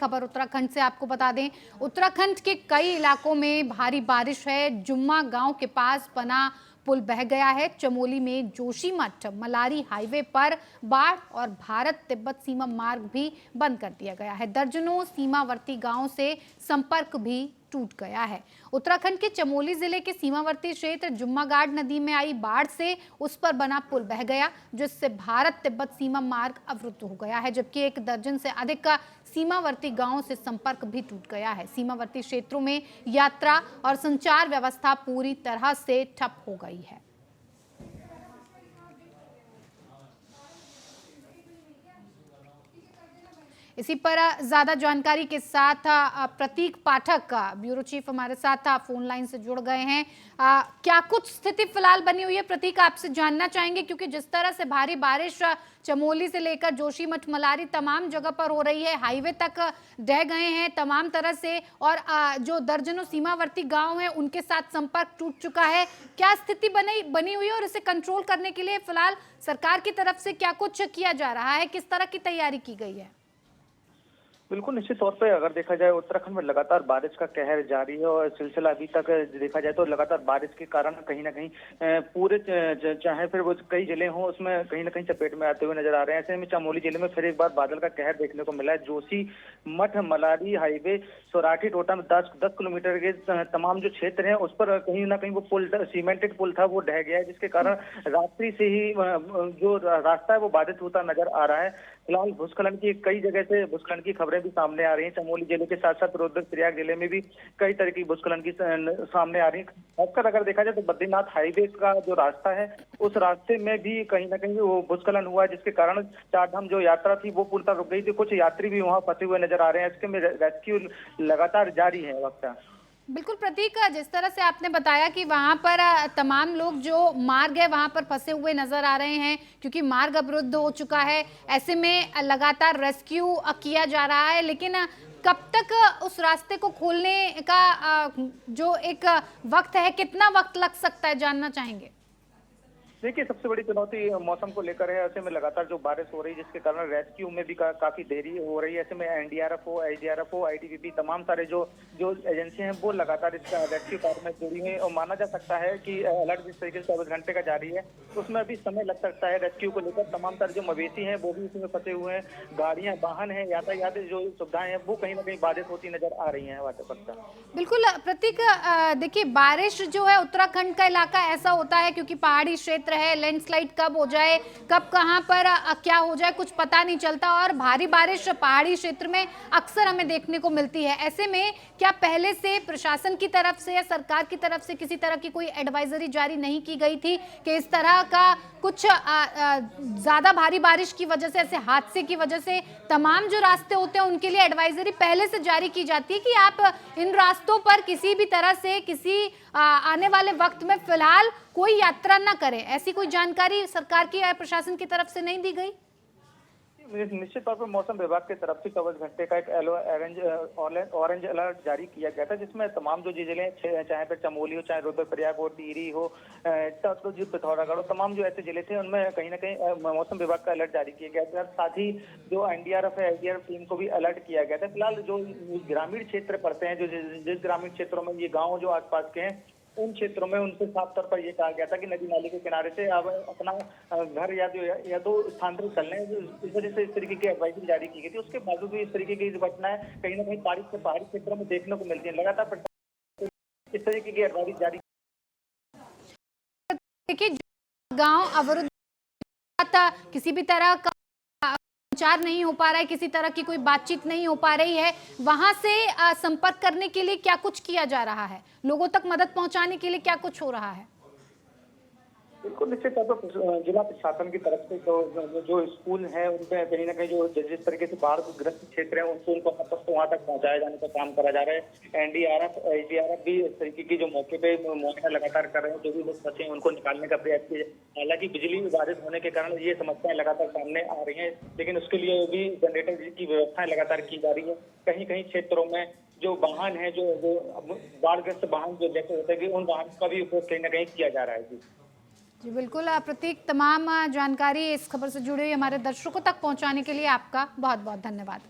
खबर उत्तराखंड से आपको बता दें, उत्तराखंड के कई इलाकों में भारी बारिश है। जुम्मा गांव के पास बना पुल बह गया है। चमोली में जोशीमठ मलारी हाईवे पर बाढ़ और भारत तिब्बत सीमा मार्ग भी बंद कर दिया गया है। दर्जनों सीमावर्ती गांवों से संपर्क भी टूट गया है। उत्तराखंड के चमोली जिले के सीमावर्ती क्षेत्र जुम्मागाड़ नदी में आई बाढ़ से उस पर बना पुल बह गया, जिससे भारत तिब्बत सीमा मार्ग अवरुद्ध हो गया है, जबकि 1 दर्जन से अधिक का सीमावर्ती गांवों से संपर्क भी टूट गया है। सीमावर्ती क्षेत्रों में यात्रा और संचार व्यवस्था पूरी तरह से ठप हो गई है। इसी पर ज्यादा जानकारी के साथ प्रतीक पाठक ब्यूरो चीफ हमारे साथ फोन लाइन से जुड़ गए हैं। क्या कुछ स्थिति फिलहाल बनी हुई है प्रतीक, आपसे जानना चाहेंगे, क्योंकि जिस तरह से भारी बारिश चमोली से लेकर जोशीमठ मलारी तमाम जगह पर हो रही है, हाईवे तक ढह गए हैं तमाम तरह से, और जो दर्जनों सीमावर्ती गांव हैं उनके साथ संपर्क टूट चुका है। क्या स्थिति बनी हुई है और इसे कंट्रोल करने के लिए फिलहाल सरकार की तरफ से क्या कुछ किया जा रहा है, किस तरह की तैयारी की गई है? बिल्कुल, निश्चित तौर पे अगर देखा जाए उत्तराखंड में लगातार बारिश का कहर जारी है और सिलसिला अभी तक देखा जाए तो लगातार बारिश के कारण कहीं ना कहीं पूरे चाहे फिर वो कई जिले हों उसमें कहीं ना कहीं चपेट में आते हुए नजर आ रहे हैं। ऐसे में चमोली जिले में फिर एक बार बादल का कहर देखने को मिला है। जोशीमठ मलारी हाईवे सौराठी टोटा में 10 किलोमीटर के तमाम जो क्षेत्र हैं उस पर कहीं ना कहीं वो पुल, सीमेंटेड पुल था, वो ढह गया है, जिसके कारण रात्रि से ही जो रास्ता है वो बाधित होता नजर आ रहा है। फिलहाल भूस्खलन की कई जगह से भूस्खलन की खबरें भी सामने आ रही हैं। चमोली जिले के साथ साथ रुद्रप्रयाग जिले में भी कई तरह की भूस्खलन की सामने आ रही है। खासकर अगर देखा जाए तो बद्रीनाथ हाईवे का जो रास्ता है उस रास्ते में भी कहीं ना कहीं वो भूस्खलन हुआ है, जिसके कारण चारधाम जो यात्रा थी वो पूरी तरह रुक गई थी। कुछ यात्री भी वहां फंसे हुए नजर आ रहे हैं। इसके में रेस्क्यू लगातार जारी है वक्त। बिल्कुल प्रतीक, जिस तरह से आपने बताया कि वहां पर तमाम लोग जो मार्ग है वहां पर फंसे हुए नजर आ रहे हैं, क्योंकि मार्ग अवरुद्ध हो चुका है। ऐसे में लगातार रेस्क्यू किया जा रहा है, लेकिन कब तक उस रास्ते को खोलने का जो एक वक्त है, कितना वक्त लग सकता है, जानना चाहेंगे? देखिए, सबसे बड़ी चुनौती मौसम को लेकर है। ऐसे में लगातार जो बारिश हो रही है जिसके कारण रेस्क्यू में भी काफी देरी हो रही है। ऐसे में एनडीआरएफ हो, आईडीआरएफ हो, आईटीबीपी तमाम सारे जो एजेंसियां हैं वो लगातार इस रेस्क्यू कार्य में जुड़ी हुई है और माना जा सकता है कि अलर्ट जिस तरीके से 24 घंटे का जारी है उसमें अभी समय लग सकता है रेस्क्यू को लेकर। तमाम सारे जो मवेशी हैं वो भी इसमें फंसे हुए हैं, गाड़ियां, वाहन है, यातायात जो सुविधाएं हैं वो कहीं ना कहीं बाधित होती नजर आ रही है। बिल्कुल प्रतीक, देखिए बारिश जो है उत्तराखंड का इलाका ऐसा होता है क्योंकि पहाड़ी क्षेत्र है, लैंडस्लाइड कब हो जाए, कब कहां पर क्या हो जाए कुछ पता नहीं चलता, और भारी बारिश पहाड़ी क्षेत्र में अक्सर हमें देखने को मिलती है। ऐसे में क्या पहले से प्रशासन की तरफ से या सरकार की तरफ से किसी तरह की कोई एडवाइजरी जारी नहीं की गई थी कि इस तरह का कुछ ज्यादा भारी बारिश की वजह से, ऐसे हादसे की वजह से तमाम जो रास्ते होते हैं उनके लिए एडवाइजरी पहले से जारी की जाती है कि आप इन रास्तों पर किसी भी तरह से किसी आने वाले वक्त में फिलहाल कोई यात्रा ना करें? ऐसी कोई जानकारी सरकार की या प्रशासन की तरफ से नहीं दी गई? निश्चित तौर पर मौसम विभाग की तरफ से 24 घंटे का एक ऑरेंज अलर्ट जारी किया गया था, जिसमें तमाम जो जिले चाहे फिर चमोली हो, चाहे रुद्रप्रयाग हो, टिहरी हो, तो जो पिथौरागढ़ हो, तमाम जो ऐसे जिले थे उनमें कहीं ना कहीं मौसम विभाग का अलर्ट जारी किया गया था। साथ ही जो एनडीआरएफ है, आईडीआरएफ टीम को भी अलर्ट किया गया था। फिलहाल जो ग्रामीण क्षेत्र पड़ते हैं, जो जिस ग्रामीण क्षेत्रों में ये गाँव जो आसपास के हैं उन क्षेत्रों में उनसे साफ तौर पर यह कहा गया था कि नदी नाले के किनारे से अब अपना घर या तो स्थानांतरित कर लें। इस वजह से इस तरीके की एडवाइजरी जारी की गई थी। उसके बावजूद भी इस तरीके की घटनाएं कहीं ना कहीं पहाड़ी क्षेत्रों में देखने को मिलती है। लगातार इस तरीके की एडवाइजरी जारी। देखिए, गांव अवरुद्ध था, किसी भी तरह का संचार नहीं हो पा रहा है, किसी तरह की कोई बातचीत नहीं हो पा रही है, वहां से संपर्क करने के लिए क्या कुछ किया जा रहा है, लोगों तक मदद पहुंचाने के लिए क्या कुछ हो रहा है? बिल्कुल, निश्चित तौर पर जिला प्रशासन की तरफ से तो जो स्कूल है उनपे कहीं ना कहीं जो जिस तरीके से बाढ़ ग्रस्त क्षेत्र है उनको वहां तक पहुंचाया जाने का काम करा जा रहा है। एनडीआरएफ, आईडीआरएफ भी इस तरीके की जो मौके पे मुआयना लगातार कर रहे हैं, जो भी लोग फंसे हैं उनको निकालने का प्रयास किया। हालांकि बिजली बाधित होने के कारण ये समस्याएं लगातार सामने आ रही है, लेकिन उसके लिए भी जनरेटर की व्यवस्थाएं लगातार की जा रही है। कहीं कहीं क्षेत्रों में जो वाहन है, जो बाढ़ग्रस्त वाहन जो जैसे होते हैं कि उन वाहन का भी उपयोग कहीं ना कहीं किया जा रहा है। जी बिल्कुल प्रतीक, तमाम जानकारी इस खबर से जुड़ी हुई हमारे दर्शकों तक पहुंचाने के लिए आपका बहुत बहुत धन्यवाद।